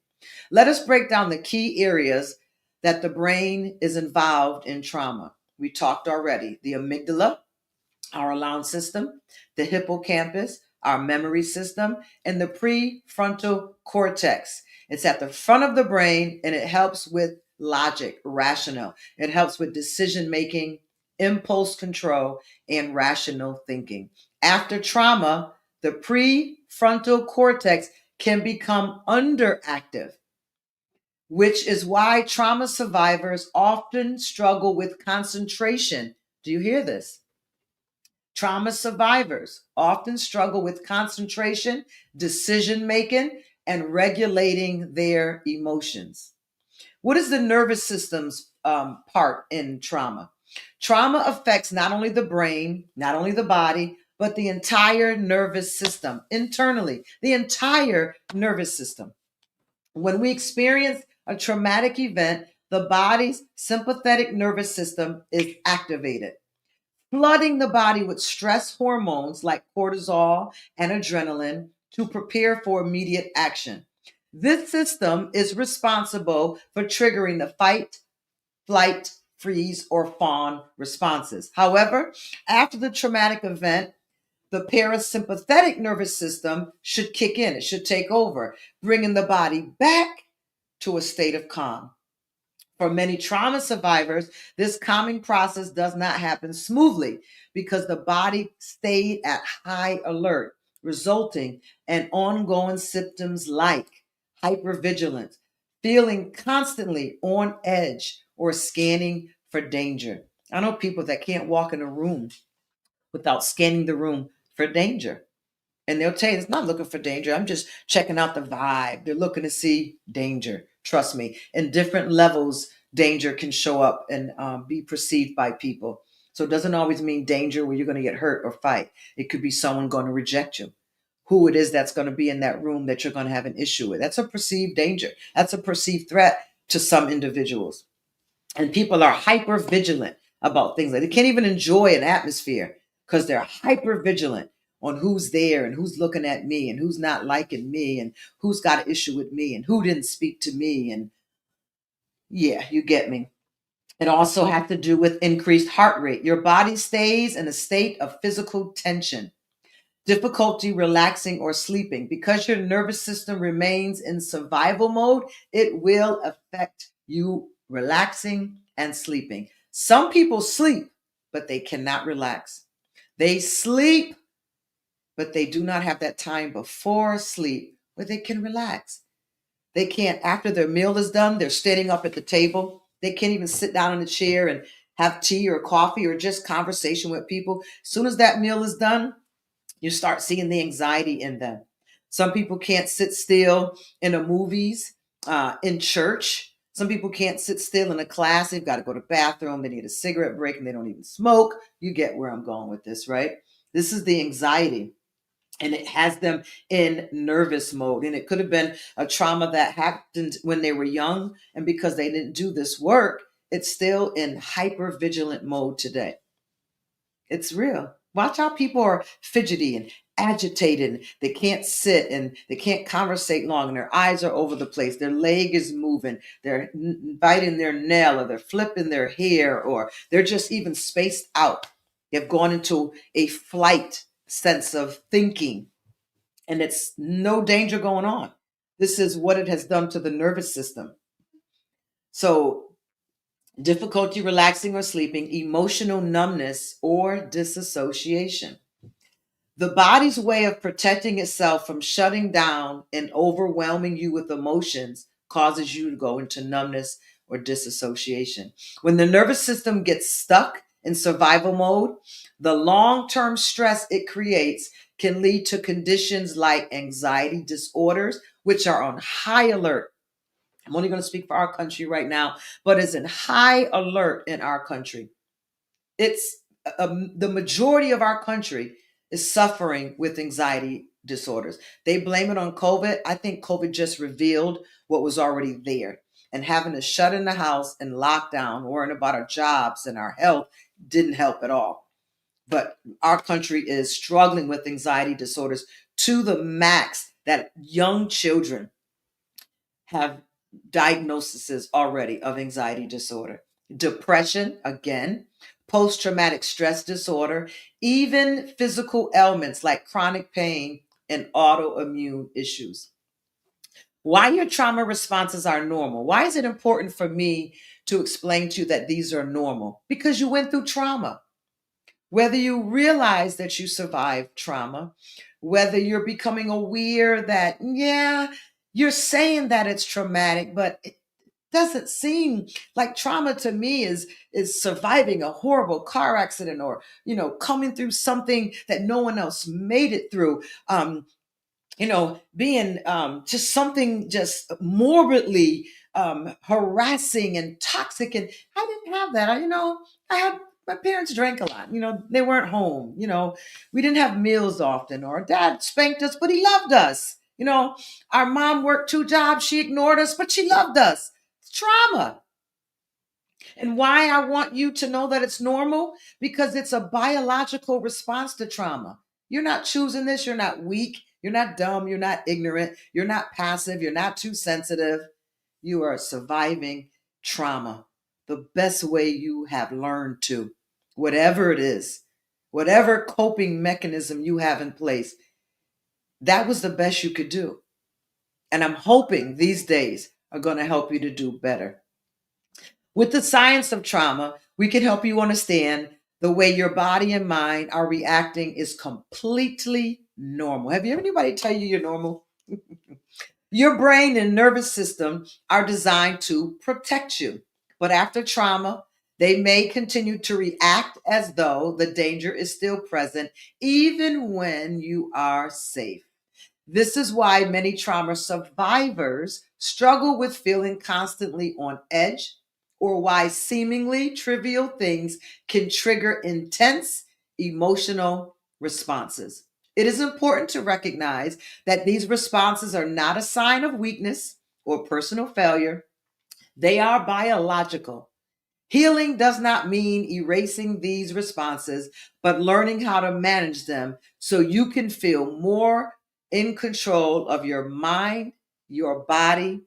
Let us break down the key areas that the brain is involved in trauma. We talked already: the amygdala, our alarm system, the hippocampus, our memory system, and the prefrontal cortex. It's at the front of the brain, and it helps with logic, rational. It helps with decision making, impulse control, and rational thinking. After trauma, the prefrontal cortex can become underactive, which is why trauma survivors often struggle with concentration. Do you hear this? Trauma survivors often struggle with concentration, decision making, and regulating their emotions. What is the nervous system's part in trauma? Trauma affects not only the brain, not only the body, but the entire nervous system internally, the entire nervous system. When we experience a traumatic event, the body's sympathetic nervous system is activated, flooding the body with stress hormones like cortisol and adrenaline to prepare for immediate action. This system is responsible for triggering the fight, flight, freeze, or fawn responses. However, after the traumatic event, the parasympathetic nervous system should kick in. It should take over, bringing the body back to a state of calm. For many trauma survivors, this calming process does not happen smoothly because the body stayed at high alert, resulting in ongoing symptoms like hypervigilance, feeling constantly on edge, or scanning for danger. I know people that can't walk in a room without scanning the room for danger. And they'll tell you, it's not looking for danger. I'm just checking out the vibe. They're looking to see danger. Trust me. In different levels, danger can show up and be perceived by people. So it doesn't always mean danger where you're going to get hurt or fight. It could be someone going to reject you. Who it is that's going to be in that room that you're going to have an issue with. That's a perceived danger. That's a perceived threat to some individuals. And people are hyper vigilant about things. Like they can't even enjoy an atmosphere because they're hyper vigilant on who's there and who's looking at me and who's not liking me and who's got an issue with me and who didn't speak to me. And yeah, you get me. It also has to do with increased heart rate. Your body stays in a state of physical tension, difficulty relaxing or sleeping. Because your nervous system remains in survival mode, it will affect you relaxing and sleeping. Some people sleep, but they cannot relax. They sleep, but they do not have that time before sleep where they can relax. They can't, after their meal is done, they're standing up at the table. They can't even sit down in a chair and have tea or coffee or just conversation with people. As soon as that meal is done, You start seeing the anxiety in them. Some people can't sit still in the movies, in church. Some people can't sit still in a class. They've got to go to the bathroom. They need a cigarette break and they don't even smoke. You get where I'm going with this, right? This is the anxiety, and it has them in nervous mode. And it could have been a trauma that happened when they were young. And because they didn't do this work, it's still in hyper vigilant mode today. It's real. Watch how people are fidgety and agitated. They can't sit and they can't conversate long, and their eyes are over the place. Their leg is moving. They're biting their nail, or they're flipping their hair, or they're just even spaced out. They've gone into a flight sense of thinking, and it's no danger going on. This is what it has done to the nervous system. So, difficulty relaxing or sleeping, emotional numbness, or disassociation. The body's way of protecting itself from shutting down and overwhelming you with emotions causes you to go into numbness or disassociation. When the nervous system gets stuck in survival mode, the long term stress it creates can lead to conditions like anxiety disorders, which are on high alert. I'm only going to speak for our country right now, but it's in high alert in our country. It's the majority of our country is suffering with anxiety disorders. They blame it on COVID. I think COVID just revealed what was already there. And having to shut in the house and lockdown, worrying about our jobs and our health didn't help at all. But our country is struggling with anxiety disorders to the max that young children have diagnoses already of anxiety disorder, depression, again, post traumatic stress disorder, even physical ailments like chronic pain and autoimmune issues. Why your trauma responses are normal. Why is it important for me to explain to you that these are normal? Because you went through trauma. Whether you realize that you survived trauma, whether you're becoming aware that, yeah, you're saying that it's traumatic, but it doesn't seem like trauma to me is surviving a horrible car accident, or coming through something that no one else made it through. Being just something just morbidly harassing and toxic. And I didn't have that. I had my parents drank a lot. They weren't home. We didn't have meals often, or dad spanked us, but he loved us. Our mom worked 2 jobs. She ignored us, but she loved us. It's trauma. And why I want you to know that it's normal, because it's a biological response to trauma. You're not choosing this. You're not weak. You're not dumb. You're not ignorant. You're not passive. You're not too sensitive. You are surviving trauma the best way you have learned to, whatever it is, whatever coping mechanism you have in place. That was the best you could do. And I'm hoping these days are going to help you to do better. With the science of trauma, we can help you understand the way your body and mind are reacting is completely normal. Have you anybody tell you you're normal? Your brain and nervous system are designed to protect you. But after trauma, they may continue to react as though the danger is still present, even when you are safe. This is why many trauma survivors struggle with feeling constantly on edge, or why seemingly trivial things can trigger intense emotional responses. It is important to recognize that these responses are not a sign of weakness or personal failure. They are biological. Healing does not mean erasing these responses, but learning how to manage them so you can feel more in control of your mind, your body,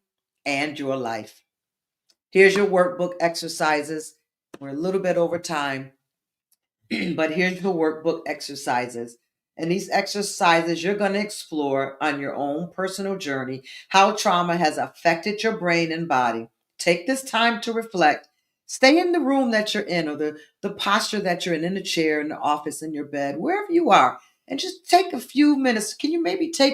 and your life. Here's your workbook exercises. We're a little bit over time, but here's your workbook exercises. And these exercises you're going to explore on your own personal journey how trauma has affected your brain and body. Take this time to reflect. Stay in the room that you're in, or the posture that you're in the chair, in the office, in your bed, wherever you are, and just take a few minutes. Can you maybe take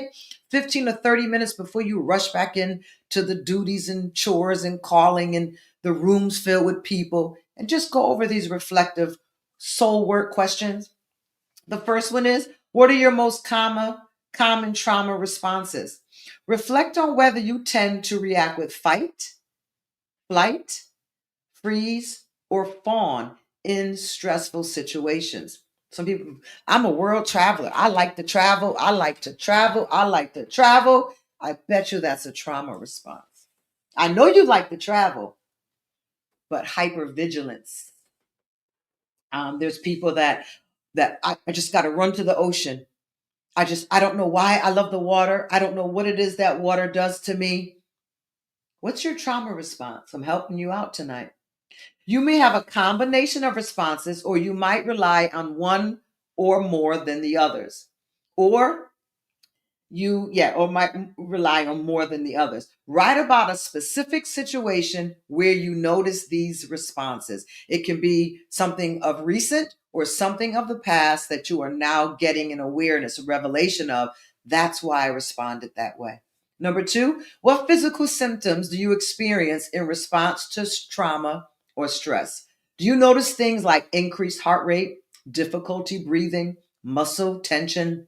15 or 30 minutes before you rush back in to the duties and chores and calling and the rooms filled with people, and just go over these reflective soul work questions? The first one is, What are your most common trauma responses? Reflect on whether you tend to react with fight, flight, freeze, or fawn in stressful situations. Some people, I'm a world traveler. I like to travel. I like to travel. I like to travel. I bet you that's a trauma response. I know you like to travel, but hypervigilance. There's people that I just got to run to the ocean. I don't know why I love the water. I don't know what it is that water does to me. What's your trauma response? I'm helping you out tonight. You may have a combination of responses, or you might rely on one or more than the others. Or or might rely on more than the others. Write about a specific situation where you notice these responses. It can be something of recent or something of the past that you are now getting an awareness, a revelation of. That's why I responded that way. Number two, what physical symptoms do you experience in response to trauma or stress? Do you notice things like increased heart rate, difficulty breathing, muscle tension,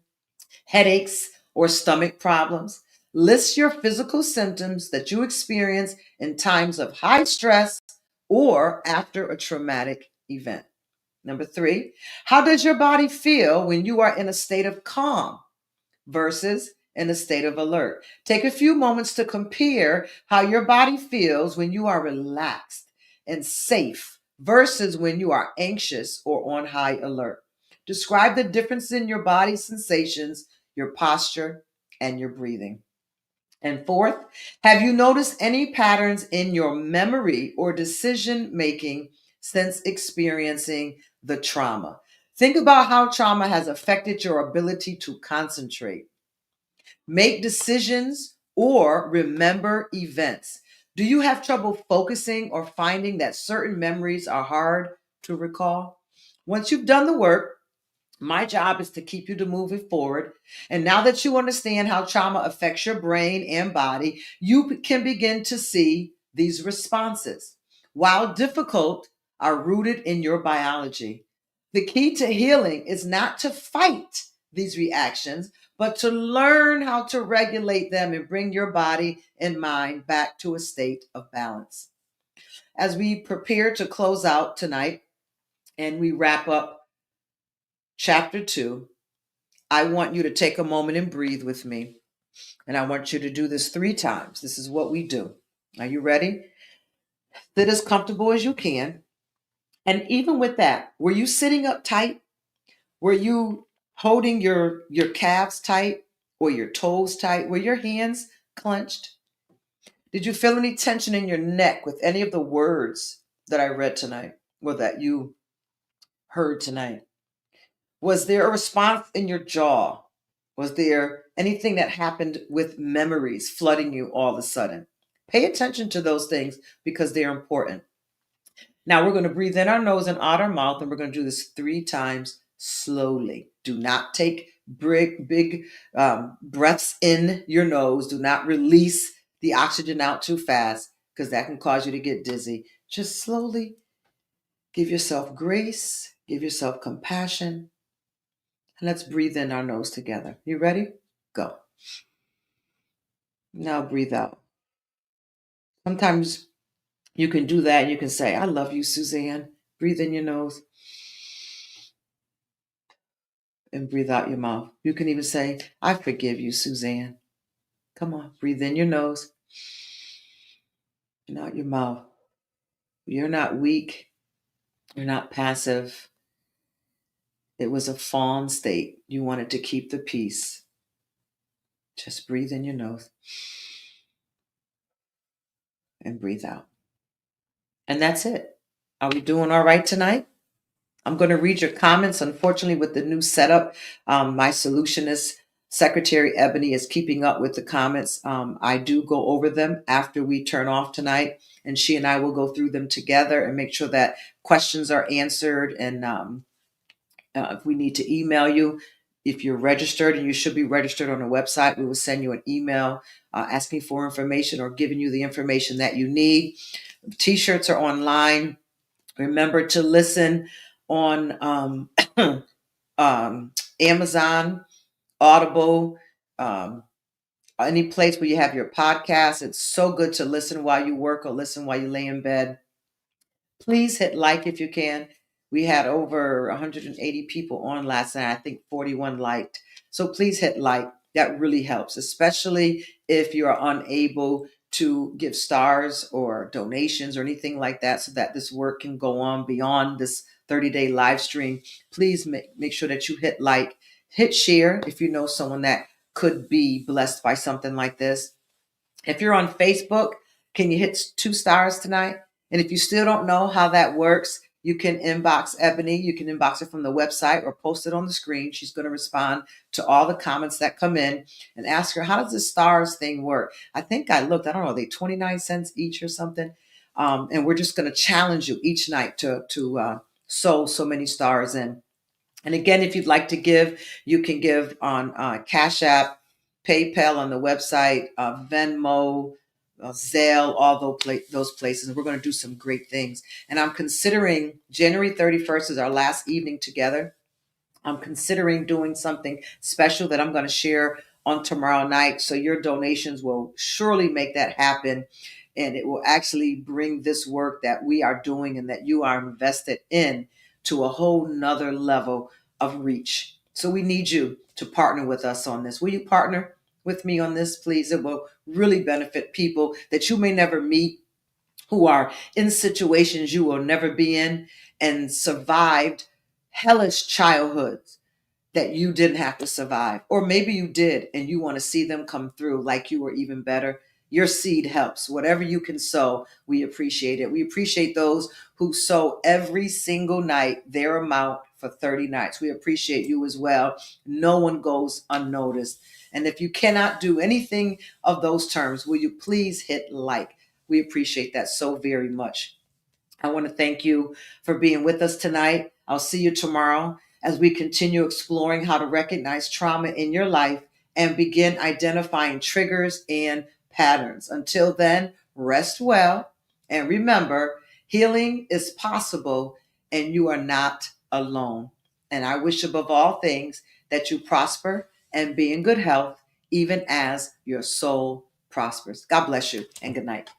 headaches, or stomach problems? List your physical symptoms that you experience in times of high stress or after a traumatic event. Number three, how does your body feel when you are in a state of calm versus in a state of alert? Take a few moments to compare how your body feels when you are relaxed and safe versus when you are anxious or on high alert. Describe the difference in your body sensations, your posture, and your breathing. And fourth, have you noticed any patterns in your memory or decision making since experiencing the trauma? Think about how trauma has affected your ability to concentrate, make decisions, or remember events. Do you have trouble focusing or finding that certain memories are hard to recall? Once you've done the work, my job is to keep you to move it forward. And now that you understand how trauma affects your brain and body, you can begin to see these responses. While difficult, are rooted in your biology. The key to healing is not to fight these reactions, but to learn how to regulate them and bring your body and mind back to a state of balance. As we prepare to close out tonight and we wrap up chapter 2, I want you to take a moment and breathe with me. And I want you to do this 3 times. This is what we do. Are you ready? Sit as comfortable as you can. And even with that, were you sitting up tight? Were you holding your calves tight or your toes tight? Were your hands clenched? Did you feel any tension in your neck with any of the words that I read tonight or that you heard tonight? Was there a response in your jaw? Was there anything that happened with memories flooding you all of a sudden? Pay attention to those things because they're important. Now we're going to breathe in our nose and out our mouth, and we're going to do this 3 times slowly. Do not take big breaths in your nose. Do not release the oxygen out too fast because that can cause you to get dizzy. Just slowly give yourself grace, give yourself compassion, and let's breathe in our nose together. You ready? Go. Now breathe out. Sometimes you can do that and you can say, I love you, Suzanne. Breathe in your nose and breathe out your mouth. You can even say, I forgive you, Suzanne. Come on, breathe in your nose and out your mouth. You're not weak. You're not passive. It was a fawn state. You wanted to keep the peace. Just breathe in your nose and breathe out. And that's it. Are we doing all right tonight? I'm going to read your comments. Unfortunately, with the new setup, my solutionist secretary, Ebony, is keeping up with the comments. I do go over them after we turn off tonight, and she and I will go through them together and make sure that questions are answered. And if we need to email you, if you're registered, and you should be registered on the website, we will send you an email asking for information or giving you the information that you need. T-shirts are online. Remember to listen on Amazon, Audible, um, any place where you have your podcast. It's so good to listen while you work or listen while you lay in bed. Please hit like if you can. We had over 180 people on last night. I think 41 liked. So please hit like. That really helps, especially if you're unable to give stars or donations or anything like that, so that this work can go on beyond this 30-day live stream. Please make sure that you hit like, hit share if you know someone that could be blessed by something like this. If you're on Facebook, can you hit 2 stars tonight? And if you still don't know how that works, you can inbox Ebony. You can inbox her from the website or post it on the screen. She's going to respond to all the comments that come in and ask her, how does this stars thing work? I think I looked, I don't know, they 29 cents each or something. And we're just going to challenge you each night to sow so many stars in. And again, if you'd like to give, you can give on Cash App, PayPal on the website, Venmo, Zelle, all those places. And we're going to do some great things. And I'm considering January 31st is our last evening together. I'm considering doing something special that I'm going to share on tomorrow night. So your donations will surely make that happen. And it will actually bring this work that we are doing and that you are invested in to a whole nother level of reach. So we need you to partner with us on this. Will you partner with me on this, please? It will really benefit people that you may never meet, who are in situations you will never be in and survived hellish childhoods that you didn't have to survive. Or maybe you did and you want to see them come through like you were even better. Your seed helps. Whatever you can sow, we appreciate it. We appreciate those who sow every single night their amount for 30 nights. We appreciate you as well. No one goes unnoticed. And if you cannot do anything of those terms, will you please hit like? We appreciate that so very much. I want to thank you for being with us tonight. I'll see you tomorrow as we continue exploring how to recognize trauma in your life and begin identifying triggers and patterns. Until then, rest well and remember, healing is possible and you are not alone. And I wish above all things that you prosper and be in good health, even as your soul prospers. God bless you and good night.